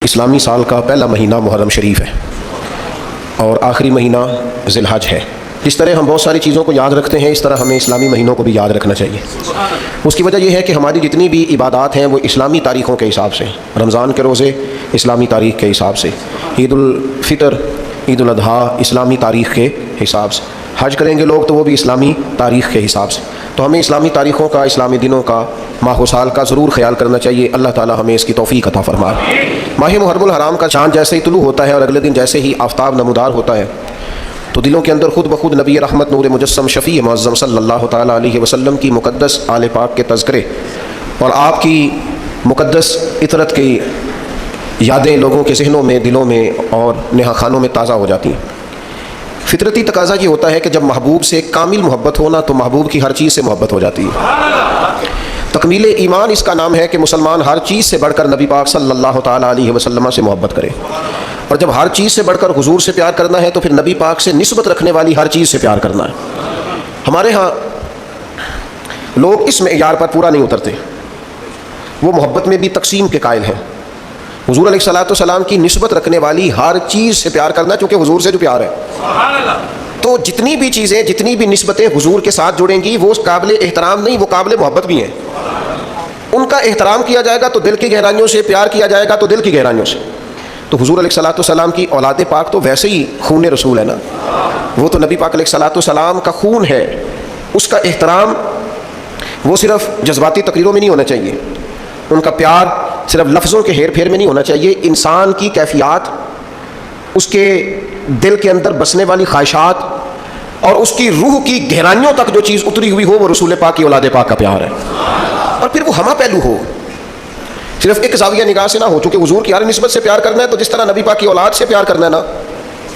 اسلامی سال کا پہلا مہینہ محرم شریف ہے اور آخری مہینہ ذی الحج ہے۔ جس طرح ہم بہت ساری چیزوں کو یاد رکھتے ہیں، اس طرح ہمیں اسلامی مہینوں کو بھی یاد رکھنا چاہیے۔ اس کی وجہ یہ ہے کہ ہماری جتنی بھی عبادات ہیں وہ اسلامی تاریخوں کے حساب سے، رمضان کے روزے اسلامی تاریخ کے حساب سے، عید الفطر، عید الاضحیٰ اسلامی تاریخ کے حساب سے، حج کریں گے لوگ تو وہ بھی اسلامی تاریخ کے حساب سے۔ تو ہمیں اسلامی تاریخوں کا، اسلامی دنوں کا، ماہ و سال کا ضرور خیال کرنا چاہیے۔ اللہ تعالی ہمیں اس کی توفیق عطا فرمائے۔ ماہ محرم الحرام کا چاند جیسے ہی طلوع ہوتا ہے اور اگلے دن جیسے ہی آفتاب نمودار ہوتا ہے تو دلوں کے اندر خود بخود نبی رحمت نور مجسم شفیع معظم صلی اللہ تعالیٰ علیہ وسلم کی مقدس آل پاک کے تذکرے اور آپ کی مقدس عطرت کی یادیں لوگوں کے ذہنوں میں، دلوں میں اور نہا خانوں میں تازہ ہو جاتی ہیں۔ فطرتی تقاضا یہ ہوتا ہے کہ جب محبوب سے کامل محبت ہونا تو محبوب کی ہر چیز سے محبت ہو جاتی ہے۔ تکمیل ایمان اس کا نام ہے کہ مسلمان ہر چیز سے بڑھ کر نبی پاک صلی اللہ تعالیٰ علیہ وسلم سے محبت کرے، اور جب ہر چیز سے بڑھ کر حضور سے پیار کرنا ہے تو پھر نبی پاک سے نسبت رکھنے والی ہر چیز سے پیار کرنا ہے۔ ہمارے ہاں لوگ اس معیار پر پورا نہیں اترتے، وہ محبت میں بھی تقسیم کے قائل ہیں۔ حضور علیہ الصلوۃ والسلام کی نسبت رکھنے والی ہر چیز سے پیار کرنا، چونکہ حضور سے جو پیار ہے، تو جتنی بھی چیزیں، جتنی بھی نسبتیں حضور کے ساتھ جڑیں گی وہ قابل احترام نہیں، وہ قابل محبت بھی ہیں۔ ان کا احترام کیا جائے گا تو دل کی گہرائیوں سے، پیار کیا جائے گا تو دل کی گہرائیوں سے۔ تو حضور علیہ الصلوۃ والسلام کی اولاد پاک تو ویسے ہی خون رسول ہے نا، وہ تو نبی پاک علیہ الصلوۃ والسلام کا خون ہے۔ اس کا احترام وہ صرف جذباتی تقریروں میں نہیں ہونا چاہیے، ان کا پیار صرف لفظوں کے ہیر پھیر میں نہیں ہونا چاہیے۔ انسان کی کیفیات، اس کے دل کے اندر بسنے والی خواہشات اور اس کی روح کی گہرائیوں تک جو چیز اتری ہوئی ہو وہ رسول پاک کی اولاد پاک کا پیار ہے، اور پھر وہ ہمہ پہلو ہو، صرف ایک زاویہ نگاہ سے نہ ہو۔ چونکہ حضور کی ہر نسبت سے پیار کرنا ہے تو جس طرح نبی پاک کی اولاد سے پیار کرنا ہے نا،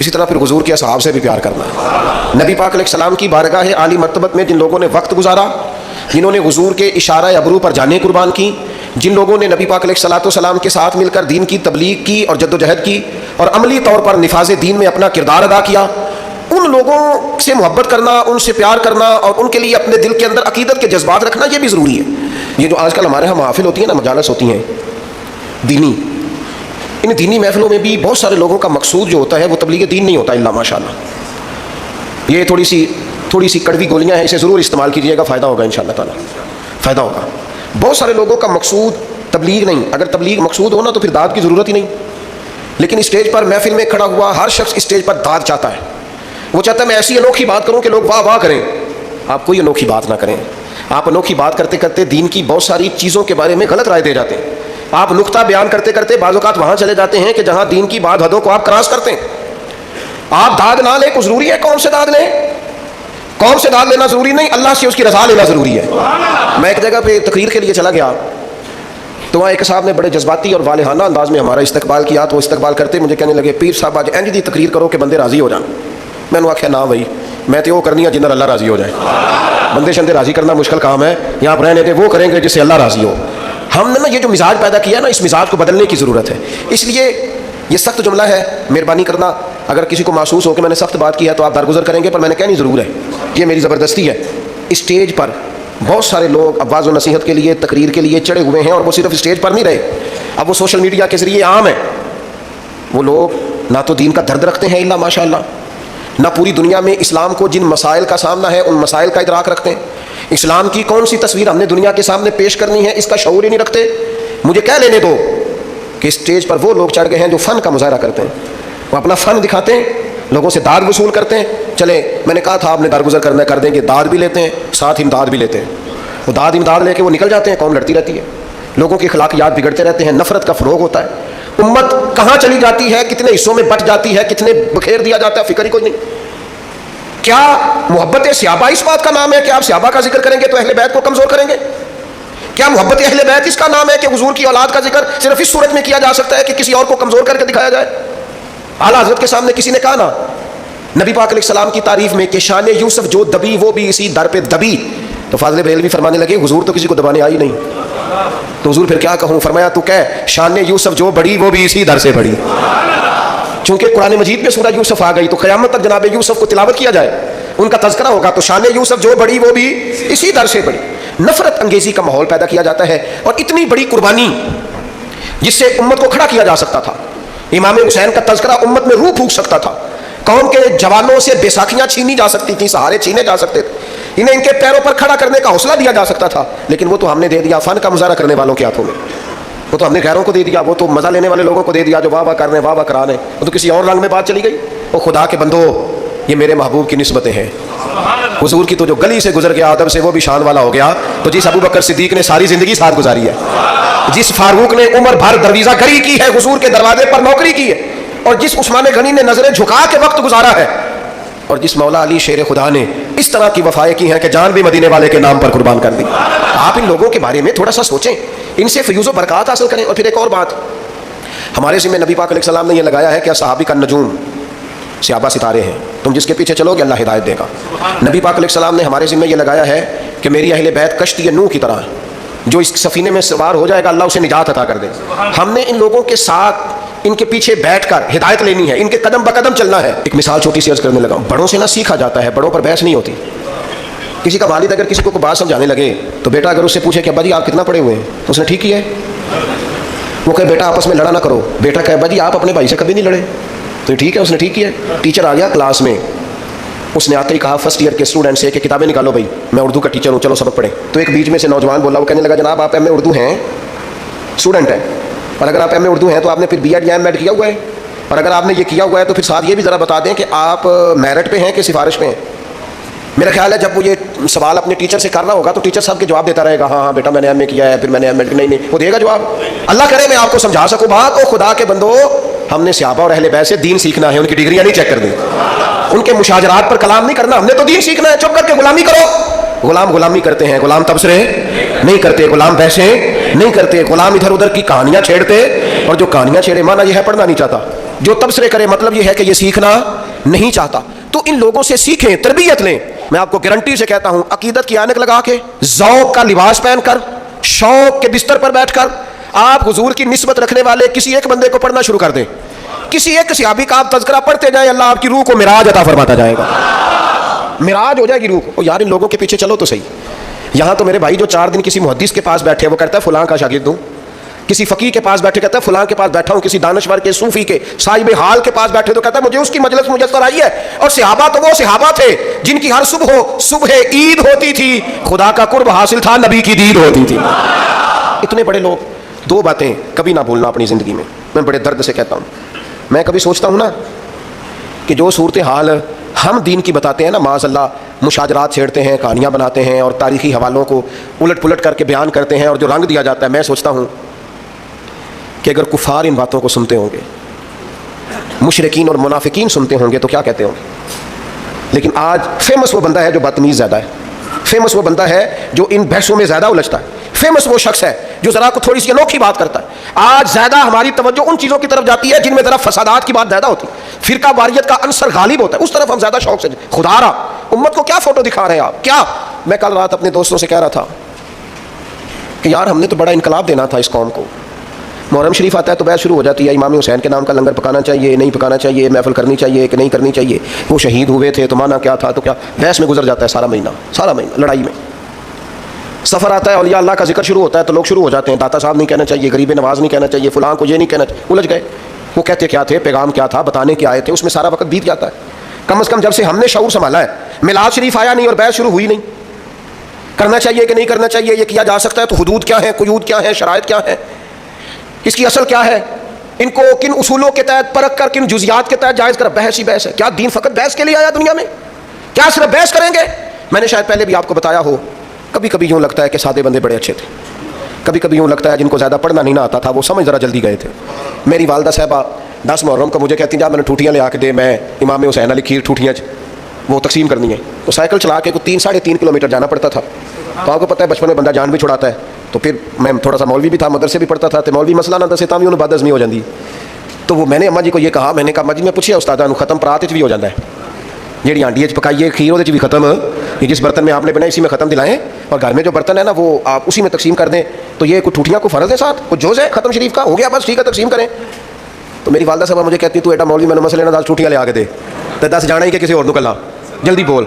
اسی طرح پھر حضور کے اصحاب سے بھی پیار کرنا ہے۔ نبی پاک علیہ السلام کی بارگاہ عالی مرتبت میں جن لوگوں نے وقت گزارا، جنہوں نے حضور کے اشارہ ابرو پر جانیں قربان کی، جن لوگوں نے نبی پاک علیہ الصلوۃ والسلام کے ساتھ مل کر دین کی تبلیغ کی اور جد و جہد کی اور عملی طور پر نفاذ دین میں اپنا کردار ادا کیا، ان لوگوں سے محبت کرنا، ان سے پیار کرنا اور ان کے لیے اپنے دل کے اندر عقیدت کے جذبات رکھنا یہ بھی ضروری ہے۔ یہ جو آج کل ہمارے ہاں محافل ہوتی ہیں نا، مجالس ہوتی ہیں دینی، ان دینی محفلوں میں بھی بہت سارے لوگوں کا مقصود جو ہوتا ہے وہ تبلیغ دین نہیں ہوتا الا ماشاءاللہ۔ یہ تھوڑی سی کڑوی گولیاں ہیں، اسے ضرور استعمال کیجیے گا، فائدہ ہوگا انشاءاللہ تعالی، فائدہ ہوگا۔ بہت سارے لوگوں کا مقصود تبلیغ نہیں، اگر تبلیغ مقصود ہونا تو پھر داد کی ضرورت ہی نہیں۔ لیکن اسٹیج پر محفل میں کھڑا ہوا ہر شخص اسٹیج پر داد چاہتا ہے، وہ چاہتا ہے میں ایسی انوکھی بات کروں کہ لوگ واہ واہ کریں۔ آپ کوئی انوکھی بات نہ کریں، آپ انوکھی بات کرتے کرتے دین کی بہت ساری چیزوں کے بارے میں غلط رائے دے جاتے ہیں۔ آپ نقطہ بیان کرتے کرتے بعض اوقات وہاں چلے جاتے ہیں کہ جہاں دین کی بات حدوں کو آپ کراس کرتے ہیں۔ آپ داد نہ لیں، کوئی ضروری ہے قوم سے داد لیں؟ قوم سے داد لینا ضروری نہیں، اللہ سے اس کی رضا لینا ضروری ہے۔ میں ایک جگہ پہ تقریر کے لیے چلا گیا تو وہاں ایک صاحب نے بڑے جذباتی اور والہانہ انداز میں ہمارا استقبال کیا، تو استقبال کرتے مجھے کہنے لگے پیر صاحب آج انج دی تقریر کرو کہ بندے راضی ہو جان۔ میں نے آخیا نہ بھائی، میں تو وہ کرنی ہے جن اللہ راضی ہو جائے، بندے شندے راضی کرنا مشکل کام ہے، یہاں پر رہنے دے، وہ کریں گے جس سے اللہ راضی ہو۔ ہم نے نا یہ جو مزاج پیدا کیا ہے نا، اس مزاج کو بدلنے کی ضرورت ہے۔ اس لیے یہ سخت جملہ ہے، مہربانی کرنا اگر کسی کو محسوس ہو کہ میں نے سخت بات کی ہے تو آپ درگزر کریں گے، پر میں نے کہنی ضرور ہے، یہ میری زبردستی ہے۔ اسٹیج پر بہت سارے لوگ اب واعظ و نصیحت کے لیے، تقریر کے لیے چڑھے ہوئے ہیں، اور وہ صرف اسٹیج پر نہیں رہے، اب وہ سوشل میڈیا کے ذریعے عام ہے۔ وہ لوگ نہ تو دین کا درد رکھتے ہیں الا ماشاءاللہ، نہ پوری دنیا میں اسلام کو جن مسائل کا سامنا ہے ان مسائل کا ادراک رکھتے ہیں، اسلام کی کون سی تصویر ہم نے دنیا کے سامنے پیش کرنی ہے اس کا شعور ہی نہیں رکھتے۔ مجھے کہہ لینے دو کہ اسٹیج پر وہ لوگ چڑھ گئے ہیں جو فن کا مظاہرہ کرتے ہیں، وہ اپنا فن دکھاتے ہیں، لوگوں سے داد وصول کرتے ہیں۔ چلے میں نے کہا تھا آپ نے درگزر کرنا ہے، کر دیں گے، داد بھی لیتے ہیں، ساتھ امداد بھی لیتے ہیں۔ وہ داد امداد لے کے وہ نکل جاتے ہیں، قوم لڑتی رہتی ہے، لوگوں کی اخلاقیات بگڑتے رہتے ہیں، نفرت کا فروغ ہوتا ہے، امت کہاں چلی جاتی ہے، کتنے حصوں میں بٹ جاتی ہے، کتنے بکھیر دیا جاتا ہے، فکر ہی کوئی نہیں۔ کیا محبت صحابہ اس بات کا نام ہے کہ آپ صحابہ کا ذکر کریں گے تو اہل بیت کو کمزور کریں گے؟ کیا محبت اہل بیت اس کا نام ہے کہ حضور کی اولاد کا ذکر صرف اس صورت میں کیا جا سکتا ہے کہ کسی اور کو کمزور کر کے دکھایا جائے؟ اعلیٰ حضرت کے سامنے کسی نے کہا نا نبی پاک علیہ السلام کی تعریف میں کہ شان یوسف جو دبی وہ بھی اسی در پہ دبی، تو فاضل بریلوی فرمانے لگے حضور تو کسی کو دبانے آئی نہیں، تو حضور پھر کیا کہوں؟ فرمایا تو کہہ شان یوسف جو بڑی وہ بھی اسی در سے بڑی۔ چونکہ قرآن مجید میں سورہ یوسف آ گئی تو قیامت تک جناب یوسف کو تلاوت کیا جائے، ان کا تذکرہ ہوگا، تو شان یوسف جو بڑی وہ بھی اسی در سے بڑی۔ نفرت انگیزی کا ماحول پیدا کیا جاتا ہے، اور اتنی بڑی قربانی جس سے امت کو کھڑا کیا جا سکتا تھا. امام حسین کا تذکرہ امت میں روح پھونک سکتا تھا. قوم کے جوانوں سے بیساکھیاں چھینی جا سکتی تھیں, سہارے چھینے جا سکتے تھے, انہیں ان کے پیروں پر کھڑا کرنے کا حوصلہ دیا جا سکتا تھا. لیکن وہ تو ہم نے دے دیا فن کا مظاہرہ کرنے والوں کے ہاتھوں میں. وہ تو ہم نے غیروں کو دے دیا, وہ تو مزہ لینے والے لوگوں کو دے دیا جو واہ واہ کر رہے ہیں, واہ واہ کرا رہے ہیں. وہ تو کسی اور رنگ میں بات چلی گئی. وہ خدا کے بندو, یہ میرے محبوب کی نسبتیں ہیں. حضور کی تو جو گلی سے گزر گیا آدم سے, وہ بھی شان والا ہو گیا. تو جس ابو بکر صدیق نے ساری زندگی ساتھ گزاری ہے, جس فاروق نے عمر بھر درویزہ گری کی ہے, حضور کے دروازے پر نوکری کی ہے, اور جس عثمان غنی نے نظریں جھکا کے وقت گزارا ہے, اور جس مولا علی شیر خدا نے اس طرح کی وفائیں کی ہیں کہ جان بھی مدینے والے کے نام پر قربان کر دی. آپ ان لوگوں کے بارے میں تھوڑا سا سوچیں, ان سے فیوز و برکات حاصل کریں. اور پھر ایک اور بات, ہمارے ذمہ نبی پاک علیہ السلام نے یہ لگایا ہے کہ صحابی کا نجوم, صحابہ ستارے ہیں, تم جس کے پیچھے چلو گے اللہ ہدایت دے گا. نبی پاک علیہ السلام نے ہمارے ذمہ یہ لگایا ہے کہ میری اہل بیت کشتی نوح کی طرح ہے, جو اس سفینے میں سوار ہو جائے گا اللہ اسے نجات عطا کر دے. ہم نے ان لوگوں کے ساتھ, ان کے پیچھے بیٹھ کر ہدایت لینی ہے, ان کے قدم بقدم چلنا ہے. ایک مثال چھوٹی سی عرض کرنے لگا. بڑوں سے نہ سیکھا جاتا ہے, بڑوں پر بحث نہیں ہوتی. کسی کا والد اگر کسی کو بات سمجھانے لگے تو بیٹا اگر اس سے پوچھے کہ ابا جی آپ کتنا پڑھے ہوئے ہیں, تو اس نے ٹھیک کیا ہے. وہ کہے بیٹا آپس میں لڑا نہ کرو, بیٹا کہے ابا جی آپ اپنے بھائی سے کبھی نہیں لڑے, تو ٹھیک ہے, اس نے ٹھیک کیا ہے. ٹیچر آ گیا کلاس میں, اس نے آتے ہی کہا فرسٹ ایئر کے اسٹوڈنٹ سے کہ کتابیں نکالو بھائی, میں اردو کا ٹیچر ہوں, چلو سبق پڑھیں. تو ایک بیچ میں سے نوجوان بولا, وہ کہنے لگا جناب آپ ایم اے اردو ہیں, اسٹوڈنٹ ہیں, اور اگر آپ ایم اے اردو ہیں تو آپ نے پھر بی ایڈ یا ایم ایڈ کیا ہوا ہے, اور اگر آپ نے یہ کیا ہوا ہے تو پھر ساتھ یہ بھی ذرا بتا دیں کہ آپ میرٹ پہ ہیں کہ سفارش پہ ہیں. میرا خیال ہے جب وہ یہ سوال اپنے ٹیچر سے کر رہا ہوگا تو ٹیچر صاحب کے جواب دیتا رہے گا, ہاں ہاں بیٹا میں نے ایم اے کیا ہے, پھر میں نے ایم ایڈ, نہیں وہ دے گا جواب. اللہ کرے میں آپ کو سمجھا سکوں بات. او خدا کے بندو, ہم نے صحابہ اور اہل بیت سے دین سیکھنا ہے, ان کی ڈگریاں نہیں چیک کرنی, ان کے مشاجرات پر کلام نہیں کرنا. ہم نے تو دین سیکھنا ہے, چپ کر کے غلامی کرو. غلام غلامی کرتے ہیں, غلام تبصرے نہیں کرتے, غلام بحثیں نہیں کرتے, غلام ادھر ادھر کی کہانیاں چھیڑتے, اور جو کہانیاں چھیڑے مانا یہ ہے پڑھنا نہیں چاہتا, جو تبصرے کرے مطلب یہ ہے کہ یہ سیکھنا نہیں چاہتا. تو ان لوگوں سے سیکھیں, تربیت لیں. میں آپ کو گارنٹی سے کہتا ہوں, عقیدت کی عینک لگا کے, ذوق کا لباس پہن کر, شوق کے بستر پر بیٹھ کر آپ حضور کی نسبت رکھنے والے کسی ایک بندے کو پڑھنا شروع کر دیں, کسی ایک صحابی کا آپ تذکرہ پڑھتے جائیں, اللہ آپ کی روح کو معراج عطا فرماتا جائے گا, معراج ہو جائے گی روح کو. یار ان لوگوں کے پیچھے چلو تو صحیح. یہاں تو میرے بھائی جو 4 دن کسی محدث کے پاس بیٹھے, وہ کہتا ہے فلاں کا شاگرد ہوں, کسی فقیہ کے پاس بیٹھے کہتا ہے فلاں کے پاس بیٹھا ہوں, کسی دانشور کے, صوفی کے, صاحب حال کے پاس بیٹھے تو کہتا ہے مجھے اس کی مجلس میسر آئی ہے. اور صحابہ تو وہ صحابہ تھے جن کی ہر صبح عید ہوتی تھی, خدا کا قرب حاصل تھا, نبی کی دید ہوتی تھی. اتنے بڑے لوگ. 2 باتیں کبھی نہ بھولنا اپنی زندگی میں, میں بڑے درد سے کہتا ہوں. میں کبھی سوچتا ہوں نا کہ جو صورتحال ہم دین کی بتاتے ہیں نا, معاذ اللہ مشاجرات چھیڑتے ہیں, کہانیاں بناتے ہیں, اور تاریخی حوالوں کو الٹ پلٹ کر کے بیان کرتے ہیں, اور جو رنگ دیا جاتا ہے, میں سوچتا ہوں کہ اگر کفار ان باتوں کو سنتے ہوں گے, مشرکین اور منافقین سنتے ہوں گے تو کیا کہتے ہوں گے. لیکن آج فیمس وہ بندہ ہے جو بدتمیز زیادہ ہے, فیمس وہ بندہ ہے جو ان بحثوں میں زیادہ الجھتا ہے, فیمس وہ شخص ہے جو ذرا کو تھوڑی سی انوکھی بات کرتا ہے. آج زیادہ ہماری توجہ ان چیزوں کی طرف جاتی ہے جن میں ذرا فسادات کی بات زیادہ ہوتی ہے, فرقہ واریت کا عنصر غالب ہوتا ہے, اس طرف ہم زیادہ شوق سے. خدا را امت کو کیا فوٹو دکھا رہے ہیں آپ, کیا. میں کل رات اپنے دوستوں سے کہہ رہا تھا کہ یار ہم نے تو بڑا انقلاب دینا تھا اس قوم کو. محرم شریف آتا ہے تو بحث شروع ہو جاتی ہے, امام حسین کے نام کا لنگر پکانا چاہیے, نہیں پکانا چاہیے, محفل کرنی چاہیے کہ نہیں کرنی چاہیے, وہ شہید ہوئے تھے تو مانا کیا تھا, تو کیا بحث میں گزر جاتا ہے سارا مہینہ لڑائی میں. سفر آتا ہے, اولیاء اللہ کا ذکر شروع ہوتا ہے تو لوگ شروع ہو جاتے ہیں, داتا صاحب نہیں کہنا چاہیے, غریب نواز نہیں کہنا چاہیے, فلاں کو یہ نہیں کہنا چاہیے. الجھ گئے. وہ کہتے کیا تھے, پیغام کیا تھا, بتانے کیا آئے تھے, اس میں سارا وقت بیت جاتا ہے. کم از کم جب سے ہم نے شعور سنبھالا ہے, میلاد شریف آیا نہیں اور بحث شروع ہوئی نہیں, کرنا چاہیے کہ نہیں کرنا چاہیے, یہ کیا جا سکتا ہے تو حدود کیا ہیں, قیود کیا ہیں, شرائط کیا ہیں, اس کی اصل کیا ہے, ان کو کن اصولوں کے تحت پرکھ کر کن جزیات کے تحت جائز کر, بحث ہی بحث ہے. کیا دین فقط بحث کے لیے آیا دنیا میں, کیا صرف بحث کریں گے. میں نے شاید پہلے بھی آپ کو بتایا ہو, کبھی کبھی یوں لگتا ہے کہ سادے بندے بڑے اچھے تھے, کبھی کبھی یوں لگتا ہے جن کو زیادہ پڑھنا نہیں نہ آتا تھا وہ سمجھ ذرا جلدی گئے تھے. میری والدہ صاحبہ 10 محرم کو مجھے کہتی ہیں جا میں نے ٹوٹیاں لے آ کے دے, میں امام حسین علی کھیر ٹوٹیاں وہ تقسیم کرنی ہے. تو سائیکل چلا کے کوئی 3-3.5 کلومیٹر جانا پڑتا تھا. تو آپ کو پتہ ہے بچپن میں بندہ جان بھی چھڑاتا ہے. تو پھر میں تھوڑا سا مولوی بھی تھا, مدرسے بھی پڑھتا تھا, تو مولوی مسئلہ نہ دسے تاں بھی انہوں بات ہضمی ہو جاتی. تو وہ میں نے اماں جی کو یہ کہا, میں نے کہا اماں جی میں پوچھیا استاداں نوں ختم پرات بھی ہو جاتا ہے, جیڑی ہانڈی پکائیے کھیر وہ بھی ختم, یہ جس برتن میں آپ نے بنایا اسی میں ختم دلائیں, اور گھر میں جو برتن ہے نا وہ آپ اسی میں تقسیم کر دیں. تو یہ کوئی ٹوٹیاں کو فرض ہے, ساتھ کچھ جوز ہے ختم شریف کا, ہو گیا بس ٹھیک ہے تقسیم کریں. تو میری والدہ صاحبہ مجھے کہتی تو ایٹا مولوی میں نے مسئلے نہ 10 ٹوٹیاں لے آ کے دے, تو 10 جانا ہی کہ کسی اور کو کلا جلدی بول.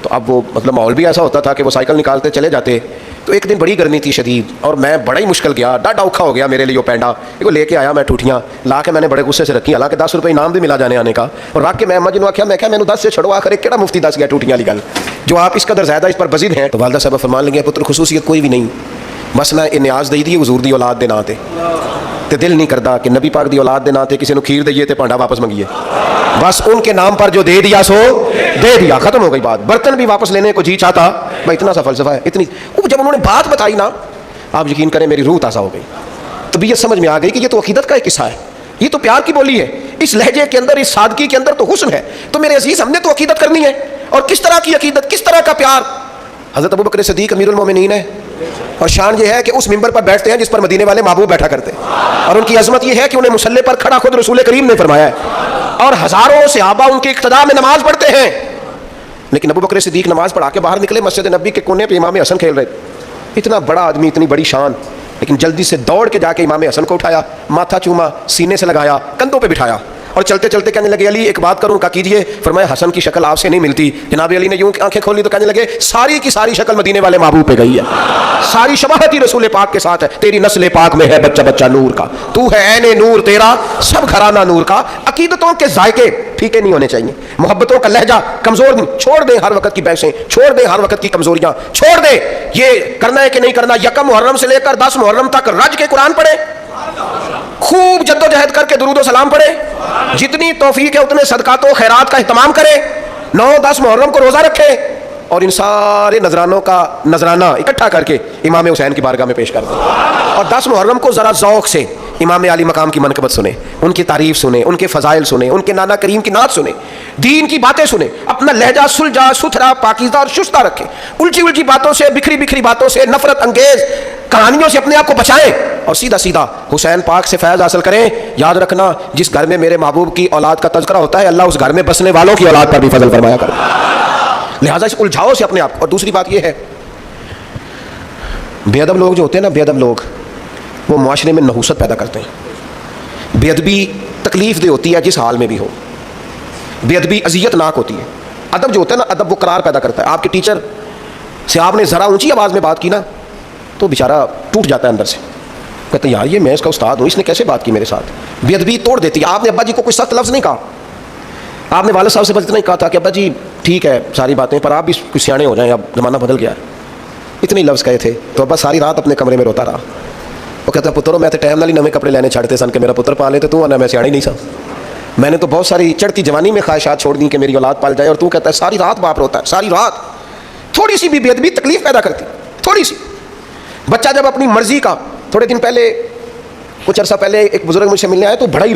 تو تو اب وہ مطلب ماحول بھی ایسا ہوتا تھا کہ وہ سائیکل نکالتے چلے جاتے. تو ایک دن بڑی گرمی تھی شدید, اور میں بڑا ہی مشکل گیا, ڈاڈا اوکھا ہو گیا میرے لیے وہ پینڈا. وہ لے کے آیا میں ٹوٹیاں لا کے میں نے بڑے غصے سے رکھی, حالانکہ 10 روپے انعام بھی ملا جانے آنے کا, اور رکھ کے میں اما جی نے آخیا میں کیا مینوں 10 سے چھڑو, آخر کہڑا مفتی دس گیا ٹوٹیاں والی گل جو آپ اس قدر زیادہ اس پر بزد ہیں. تو والدہ صاحب فرمان لگے پتر خصوصیت کوئی بھی نہیں, بس نہ یہ نیاز دئی دی حضور دی اولاد دے نا تے دل نہیں کرتا کہ نبی پاک دی اولاد دے نا تے کسی نو کھیر دئیے تے پانڈا واپس منگیے. بس ان کے نام پر جو دے دیا سو دے دیا, ختم ہو گئی بات. برتن بھی واپس لینے کو جی چاہتا, بھائی اتنا سا فلسفہ ہے. اتنی جب انہوں نے بات بتائی نا, آپ یقین کریں میری روح تازہ ہو گئی. طبیعت سمجھ میں آ گئی کہ یہ تو عقیدت کا ایک قصہ ہے, یہ تو پیار کی بولی ہے. اس لہجے کے اندر, اس سادگی کے اندر تو حسن ہے. تو میرے عزیز ہم نے تو عقیدت کرنی ہے, اور کس طرح کی عقیدت, کس طرح کا پیار. حضرت ابوبکر صدیق امیر المومنین ہے, اور شان یہ ہے کہ اس ممبر پر بیٹھتے ہیں جس پر مدینے والے محبوب بیٹھا کرتے ہیں, اور ان کی عظمت یہ ہے کہ انہیں مصلی پر کھڑا خود رسول کریم نے فرمایا ہے, اور ہزاروں صحابہ ان کے اقتداء میں نماز پڑھتے ہیں. لیکن ابوبکر صدیق نماز پڑھا کے باہر نکلے, مسجد نبی کے کونے پہ امام حسن کھیل رہے. اتنا بڑا آدمی, اتنی بڑی شان, لیکن جلدی سے دوڑ کے جا کے امام حسن کو اٹھایا, ماتھا چوما, سینے سے لگایا, کندھوں پہ بٹھایا, اور چلتے چلتے کہنے لگے علی ایک بات کروں, کہا کیجیے. فرمایا حسن کی شکل آپ سے نہیں ملتی. جناب علی نے یوں آنکھیں کھولی تو کہنے لگے ساری کی ساری شکل مدینے والے محبوب پہ گئی ہے, ساری شباہت ہی رسول پاک کے ساتھ ہے. تیری نسل پاک میں ہے بچہ بچہ نور کا, تو ہے عین نور, تیرا سب گھرانہ نور کا. عقیدتوں کے ذائقے پھیکے نہیں ہونے چاہیے, محبتوں کا لہجہ کمزور نہیں. چھوڑ دیں ہر وقت کی بحثیں, چھوڑ دیں ہر وقت کی کمزوریاں, چھوڑ دیں یہ کرنا ہے کہ نہیں کرنا. یکم محرم سے لے کر 10 محرم تک رج کے قرآن پڑھے, خوب جد و جہد کر کے درود و سلام پڑھے, جتنی توفیق ہے اتنے صدقات و خیرات کا اہتمام کرے, 9-10 محرم کو روزہ رکھے, اور ان سارے نذرانوں کا نذرانہ اکٹھا کر کے امام حسین کی بارگاہ میں پیش کر دیں. اور 10 محرم کو ذرا ذوق سے امام علی مقام کی منقبت سنیں, ان کی تعریف سنیں, ان کے فضائل سنیں, ان کے نانا کریم کی نعت سنیں, دین کی باتیں سنیں, اپنا لہجہ سلجھا ستھرا پاکیزہ اور شستہ رکھیں, الٹی الٹی باتوں سے, بکھری بکھری باتوں سے, نفرت انگیز کہانیوں سے اپنے آپ کو بچائیں, اور سیدھا سیدھا حسین پاک سے فیض حاصل کریں. یاد رکھنا جس گھر میں میرے محبوب کی اولاد کا تذکرہ ہوتا ہے, اللہ اس گھر میں بسنے والوں کی اولاد پر بھی فضل فرمایا کرے. لہٰذا اس الجھاؤ سے اپنے آپ. اور دوسری بات یہ ہے, بے ادب لوگ جو ہوتے ہیں نا, بے ادب لوگ وہ معاشرے میں نحوست پیدا کرتے ہیں. بے ادبی تکلیف دہ ہوتی ہے جس حال میں بھی ہو, بے ادبی اذیت ناک ہوتی ہے. ادب جو ہوتا ہے نا, ادب وہ قرار پیدا کرتا ہے. آپ کے ٹیچر سے آپ نے ذرا اونچی آواز میں بات کی نا تو بیچارہ ٹوٹ جاتا ہے اندر سے, کہتے ہیں یار یہ میں اس کا استاد ہوں, اس نے کیسے بات کی میرے ساتھ. بے ادبی توڑ دیتی ہے. آپ نے ابا جی کو کوئی سخت لفظ نہیں کہا, آپ نے والد صاحب سے بس اتنا ہی کہا تھا کہ ابا جی ٹھیک ہے ساری باتیں, پر آپ بھی کچھ سیانے ہو جائیں, اب زمانہ بدل گیا ہے. اتنے لفظ کہے تھے تو ابا ساری رات اپنے کمرے میں روتا رہا. وہ کہتا پترو میں تو ٹائم نال ہی نئے کپڑے لینے چھڑتے سن کہ میرا پتر پال لے, تو آنا میں سیاڑی نہیں سا. میں نے تو بہت ساری چڑھتی جوانی میں خواہشات چھوڑ دیں کہ میری اولاد پال جائے, اور تو کہتا ہے ساری رات باپ روتا ہے, ساری رات. تھوڑی سی بھی بے ادبی تکلیف پیدا کرتی, تھوڑی سی. بچہ جب اپنی مرضی کا, تھوڑے دن پہلے کچھ عرصہ پہلے ایک بزرگ مجھ سے ملنے آئے تو بڑا ہی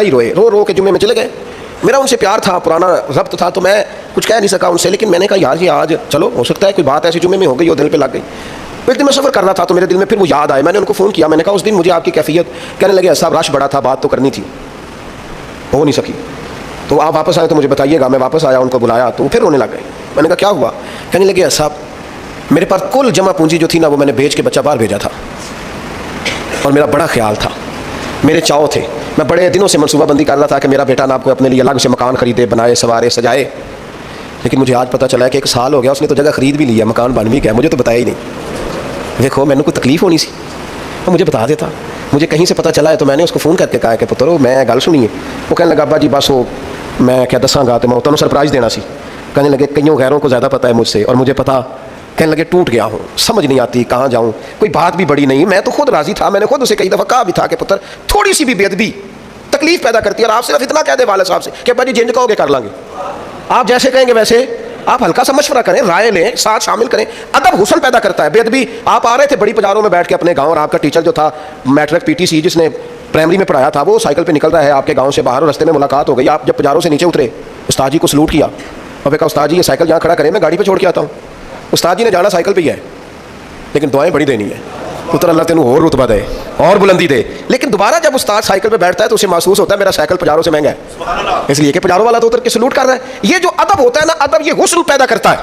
روئے, رو رو کے جمعے میں چلے گئے. میرا ان سے پیار تھا, پرانا ضبط تھا, تو میں کچھ کہہ نہیں سکا ان سے, لیکن میں نے کہا یار یہ آج چلو ہو سکتا ہے کوئی بات ایسی جمعے میں ہو گئی اور دل پہ لگ گئی. ایک دن میں سفر کر رہا تھا تو میرے دل میں پھر وہ یاد آئے, میں نے ان کو فون کیا, میں نے کہا اس دن مجھے آپ کی کیفیت, کہنے لگے صاحب رش بڑا تھا, بات تو کرنی تھی, ہو نہیں سکی, تو آپ واپس آئے تو مجھے بتائیے گا. میں واپس آیا, ان کو بلایا تو پھر رونے لگ گئے. میں نے کہا کیا ہوا, کہنے لگے صاحب میرے پاس کل جمع پونجی جو تھی نا وہ میں نے بیچ کے بچہ باہر بھیجا تھا, اور میرا بڑا خیال تھا, میرے چاؤ تھے, میں بڑے دنوں سے منصوبہ بندی کر رہا تھا کہ میرا بیٹا نا آپ کو اپنے لیے الگ سے مکان خریدے, بنائے, سوارے, سجائے. لیکن مجھے آج پتہ چلا ہے کہ 1 سال ہو گیا, اس نے تو جگہ خرید بھی لی ہے, مکان بن بھی گیا, مجھے تو بتایا ہی نہیں. دیکھو میں نے کوئی تکلیف ہونی سی تو مجھے بتا دیتا. مجھے کہیں سے پتہ چلا ہے تو میں نے اس کو فون کر کے کہا کہ پترو میں گل سنیے. وہ کہنے لگا ابا جی بس وہ میں کیا دساں گا, تو میں تمہیں سرپرائز دینا سی. کہنے لگے کئیوں غیروں کو زیادہ پتہ ہے مجھ سے, اور مجھے پتہ. کہنے لگے ٹوٹ گیا ہوں, سمجھ نہیں آتی کہاں جاؤں, کوئی بات بھی بڑی نہیں, میں تو خود راضی تھا, میں نے خود اسے کئی دفعہ کہا بھی تھا کہ پتر تھوڑی سی بھی بے ادبی تکلیف پیدا کرتی ہے, اور آپ صرف اتنا کہہ دیں والد صاحب سے کہ ابا جی جنج کہو گے کر لیں گے, آپ جیسے کہیں گے ویسے. آپ ہلکا سا مشورہ کریں, رائے لیں, ساتھ شامل کریں. ادب حسن پیدا کرتا ہے. بے ادبی, آپ آ رہے تھے بڑی بازاروں میں بیٹھ کے اپنے گاؤں, اور آپ کا ٹیچر جو تھا میٹرک پی ٹی سی جس نے پرائمری میں پڑھایا تھا وہ سائیکل پہ نکل رہا ہے آپ کے گاؤں سے باہر, اور رستے میں ملاقات ہو گئی. آپ جب پجاروں سے نیچے اترے, استاد جی کو سلوٹ کیا, اور کہا استاد جی یہ سائیکل جہاں کھڑا کریں میں گاڑی پہ چھوڑ کے آتا ہوں. استاد جی نے جانا سائیکل پہ ہی ہے, لیکن دعائیں بڑی دینی ہے, پتر اللہ تینوں اور رتبہ دے اور بلندی دے. لیکن دوبارہ جب استاد سائیکل پہ بیٹھتا ہے تو اسے محسوس ہوتا ہے میرا سائیکل پجاروں سے مہنگا ہے, اس لیے کہ پجاروں والا تو اتر کے سلوٹ کر رہا ہے. یہ جو ادب ہوتا ہے نا, ادب یہ حسن پیدا کرتا ہے.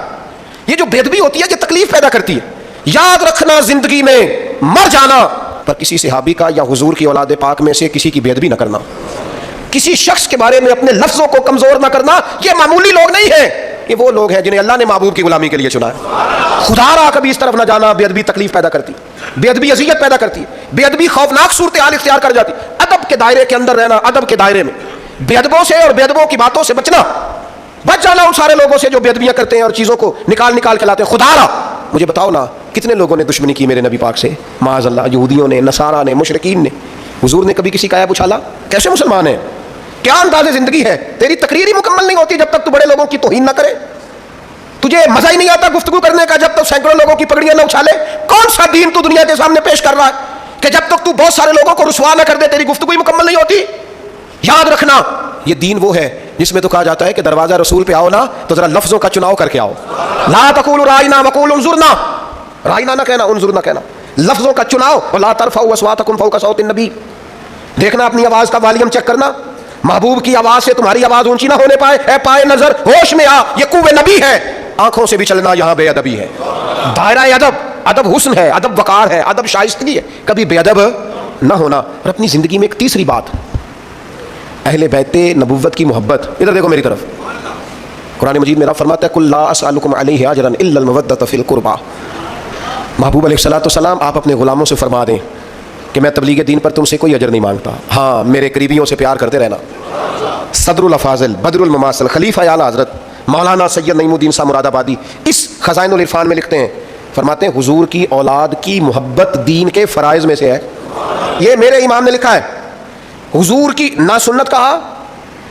یہ جو بے ادبی ہوتی ہے یہ تکلیف پیدا کرتی ہے. یاد رکھنا زندگی میں مر جانا پر کسی صحابی کا یا حضور کی اولاد پاک میں سے کسی کی بے ادبی نہ کرنا, کسی شخص کے بارے میں اپنے لفظوں کو کمزور نہ کرنا. یہ معمولی لوگ نہیں ہیں, یہ وہ لوگ ہیں جنہیں اللہ نے محبوب کی غلامی کے لیے چنا ہے. خدا را کبھی اس طرف نہ جانا. بے ادبی تکلیف پیدا کرتی, بے ادبی اذیت پیدا کرتی, بے ادبی خوفناک صورتحال اختیار کر جاتی. ادب کے دائرے کے اندر رہنا, ادب کے دائرے میں بے ادبوں سے اور بے ادبوں کی باتوں سے بچنا, بچ جانا ان سارے لوگوں سے جو بے ادبیاں کرتے ہیں اور چیزوں کو نکال نکال کے لاتے ہیں. خدا را مجھے بتاؤ نا کتنے لوگوں نے دشمنی کی میرے نبی پاک سے, معاذ اللہ, یہودیوں نے, نصارہ نے, مشرکین نے. حضور نے کبھی کسی کا عیب اچھالا؟ کیسے مسلمان ہیں؟ کیا انداز زندگی ہے؟ تیری تقریر ہی مکمل نہیں ہوتی جب تک تو بڑے لوگوں کی توہین نہ کرے. تجھے مزہ ہی نہیں آتا گفتگو کرنے کا جب تک سینکڑوں لوگوں کی پگڑیاں نہ اچھالے. کون سا دین تو دنیا کے سامنے پیش کر رہا ہے کہ جب تک تو بہت سارے لوگوں کو رسوا نہ کر دے تیری گفتگو ہی مکمل نہیں ہوتی؟ یاد رکھنا یہ دین وہ ہے جس میں تو کہا جاتا ہے کہ دروازہ رسول پہ آؤ نا تو ذرا لفظوں کا چناؤ کر کے آؤ. لا تقولوا رائنا وقولوا انظرنا, رائنا نہ کہنا, انظرنا کہنا. لفظوں کا چناؤ. ولا ترفعوا اصواتکم فوق صوت النبی, دیکھنا اپنی آواز کا والیوم چیک کرنا. محبوب کی آواز سے تمہاری آواز اونچی نہ ہونے پائے. اے پائے نظر ہوش میں آ, یہ قوے نبی ہے. آنکھوں سے بھی چلنا یہاں بے ادبی ہے. دائرہ ادب, ادب حسن ہے, ادب وقار ہے, ادب شائستگی ہے, کبھی بے ادب نہ ہونا. اور اپنی زندگی میں ایک تیسری بات, اہل بیت نبوت کی محبت. ادھر دیکھو میری طرف, قرآن مجید میں رب فرماتا ہے قل لا اسألکم علیہ اجرا الا المودۃ فی القربى. محبوب علیہ الصلوۃ والسلام آپ اپنے غلاموں سے فرما دیں کہ میں تبلیغ دین پر تم سے کوئی اجر نہیں مانگتا, ہاں میرے قریبیوں سے پیار کرتے رہنا. صدر الافاضل, بدر المماثل, خلیفہ اعلیٰ حضرت مولانا سید نعیم الدین صاحب مراد آبادی اس خزائن العرفان میں لکھتے ہیں, فرماتے ہیں حضور کی اولاد کی محبت دین کے فرائض میں سے ہے. یہ میرے امام نے لکھا ہے. حضور کی نہ سنت کہا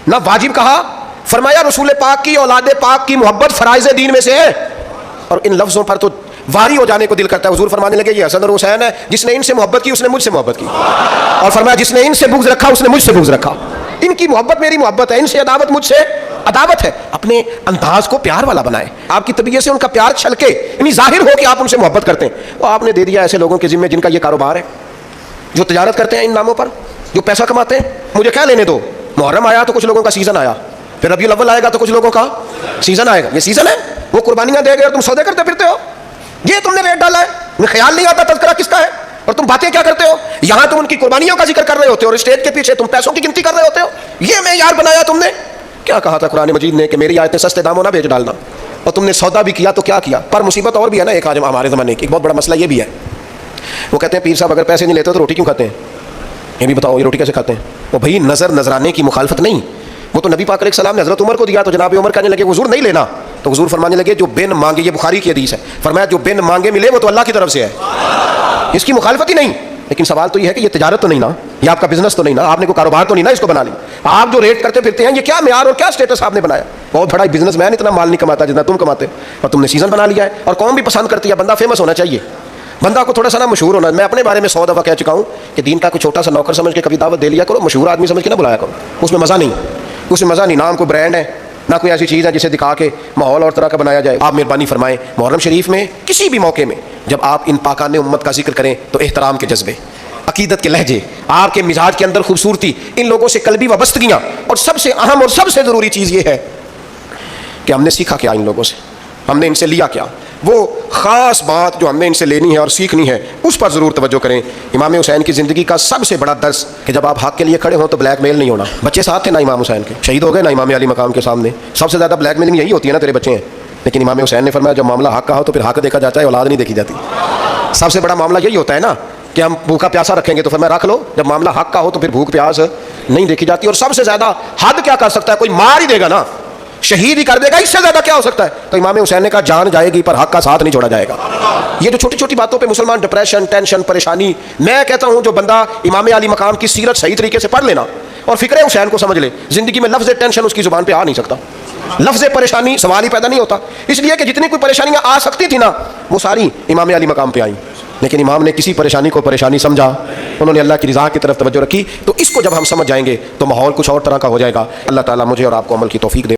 نہ واجب کہا, فرمایا رسول پاک کی اولاد پاک کی محبت فرائض دین میں سے ہے. اور ان لفظوں پر تو واری ہو جانے کو دل کرتا ہے. حضور فرمانے لگے یہ حسن اور حسین ہے, جس نے ان سے محبت کی اس نے مجھ سے محبت کی, اور فرمایا جس نے ان سے بغض رکھا اس نے مجھ سے بغض رکھا. ان کی محبت میری محبت ہے, ان سے عداوت مجھ سے عداوت ہے. اپنے انداز کو پیار والا بنائے, آپ کی طبیعت سے ان کا پیار چھلکے, یعنی ظاہر ہو کہ آپ ان سے محبت کرتے ہیں. وہ آپ نے دے دیا ایسے لوگوں کے ذمے جن کا یہ کاروبار ہے, جو تجارت کرتے ہیں ان ناموں پر, جو پیسہ کماتے ہیں. مجھے کیا لینے دو, محرم آیا تو کچھ لوگوں کا سیزن آیا, پھر ربیع الاول آئے گا تو کچھ لوگوں کا سیزن آئے گا. یہ سیزن ہے, وہ قربانیاں دے گئے اور تم سودے کرتے پھرتے ہو. یہ تم نے ریٹ ڈالا ہے, تمہیں خیال نہیں آتا تذکرہ کس کا ہے, اور تم باتیں کیا کرتے ہو. یہاں تم ان کی قربانیوں کا ذکر کر رہے ہوتے ہو اور اسٹیج کے پیچھے تم پیسوں کی گنتی کر رہے ہوتے ہو. یہ معیار بنایا تم نے. کیا کہا تھا قرآن مجید نے کہ میری آیتیں سستے داموں نہ بیچ ڈالنا, اور تم نے سودا بھی کیا تو کیا کیا. پر مصیبت اور بھی ہے نا ایک, آج ہمارے زمانے کی ایک بہت بڑا مسئلہ یہ بھی ہے. وہ کہتے ہیں پیر صاحب اگر پیسے نہیں لیتے تو روٹی کیوں کھاتے ہیں؟ یہ بھی بتاؤ, یہ روٹی کیسے کھاتے ہیں؟ وہ بھائی نظر نذرانے کی مخالفت نہیں, وہ تو نبی پاک علیہ السلام نے حضرت عمر کو دیا تو جناب عمر کہنے لگے حضور نہیں لینا, تو حضور فرمانے لگے جو بن مانگے, یہ بخاری کی حدیث ہے, فرمایا جو بن مانگے ملے وہ تو اللہ کی طرف سے ہے, اس کی مخالفت ہی نہیں. لیکن سوال تو یہ ہے کہ یہ تجارت تو نہیں نا, یہ آپ کا بزنس تو نہیں نا, آپ نے کوئی کاروبار تو نہیں نا اس کو بنا لی. آپ جو ریٹ کرتے پھرتے ہیں یہ کیا معیار اور کیا اسٹیٹس آپ نے بنایا؟ بہت بڑا بزنس مین اتنا مال نہیں کماتا جتنا تم کماتے, اور تم نے سیزن بنا لیا ہے. اور قوم بھی پسند کرتی ہے, بندہ فیمس ہونا چاہیے, بندہ کو تھوڑا سا نا مشہور ہونا. میں اپنے بارے میں 100 دفعہ کہہ چکا ہوں کہ دین کا کوئی چھوٹا سا نوکر سمجھ کے کبھی دعوت دے لیا کرو, مشہور آدمی سمجھ کے نہ بلایا کرو. اس میں مزہ نہیں, اس میں مزہ نہیں. نام کوئی برانڈ ہے, نہ کوئی ایسی چیز ہے جسے دکھا کے ماحول اور طرح کا بنایا جائے. آپ مہربانی فرمائیں محرم شریف میں کسی بھی موقع میں جب آپ ان پاکان امت کا ذکر کریں تو احترام کے جذبے, عقیدت کے لہجے, آپ کے مزاج کے اندر خوبصورتی, ان لوگوں سے قلبی وابستگیاں. اور سب سے اہم اور سب سے ضروری چیز یہ ہے کہ ہم نے سیکھا کیا ان لوگوں سے, ہم نے ان سے لیا کیا. وہ خاص بات جو ہم نے ان سے لینی ہے اور سیکھنی ہے اس پر ضرور توجہ کریں. امام حسین کی زندگی کا سب سے بڑا درس کہ جب آپ حق کے لیے کھڑے ہوں تو بلیک میل نہیں ہونا. بچے ساتھ تھے نا امام حسین کے, شہید ہو گئے نا امام علی مقام کے سامنے. سب سے زیادہ بلیک میلنگ یہی ہوتی ہے نا, تیرے بچے ہیں. لیکن امام حسین نے فرمایا جب معاملہ حق کا ہو تو پھر حق دیکھا جاتا ہے, اولاد نہیں دیکھی جاتی. سب سے بڑا معاملہ یہی ہوتا ہے نا کہ ہم بھوکا پیاسا رکھیں گے تو فرمایا رکھ لو, جب معاملہ حق کا ہو تو پھر بھوک پیاس نہیں دیکھی جاتی. اور سب سے زیادہ حد کیا کر سکتا ہے, کوئی مار ہی دے گا نا, شہید ہی کر دے گا, اس سے زیادہ کیا ہو سکتا ہے. تو امام حسین نے کہا جان جائے گی پر حق کا ساتھ نہیں چھوڑا جائے گا. یہ جو چھوٹی چھوٹی باتوں پہ مسلمان ڈپریشن, ٹینشن, پریشانی, میں کہتا ہوں جو بندہ امام علی مقام کی سیرت صحیح طریقے سے پڑھ لینا اور فکر حسین کو سمجھ لے, زندگی میں لفظ ٹینشن اس کی زبان پہ آ نہیں سکتا, لفظ پریشانی سوال ہی پیدا نہیں ہوتا. اس لیے کہ جتنی کوئی پریشانیاں آ سکتی تھی نا وہ ساری امام علی مقام پہ آئیں, لیکن امام نے کسی پریشانی کو پریشانی سمجھا, انہوں نے اللہ کی رضا کی طرف توجہ رکھی. تو اس کو جب ہم سمجھ جائیں گے تو ماحول کچھ اور طرح کا ہو جائے گا. اللہ تعالیٰ مجھے اور آپ کو عمل کی توفیق دے.